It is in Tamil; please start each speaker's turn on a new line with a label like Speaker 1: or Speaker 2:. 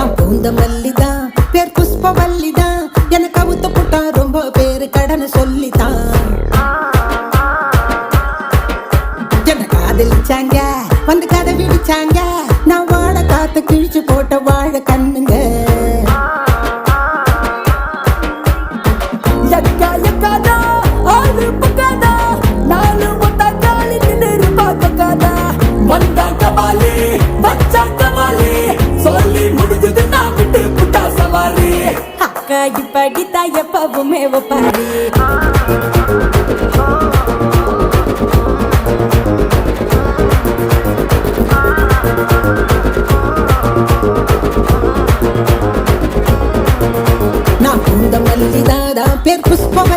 Speaker 1: நான் பூந்த மல்லிதான் பேர் புஷ்பவல்லிதான் எனக்கு அவுத்த புட்டா ரொம்ப பேரு கடனை சொல்லித்தான் என்ன காதலிச்சாங்க வந்து கதை விடிச்சாங்க நான் வாழ காத்து கிழிச்சு போட்ட வாழ கண்ணுங்க
Speaker 2: படித்தா எப்பவுமே ஒப்பாரி
Speaker 1: நான் பூந்த மல்லிதான் பேர் புஷ்பவல்லி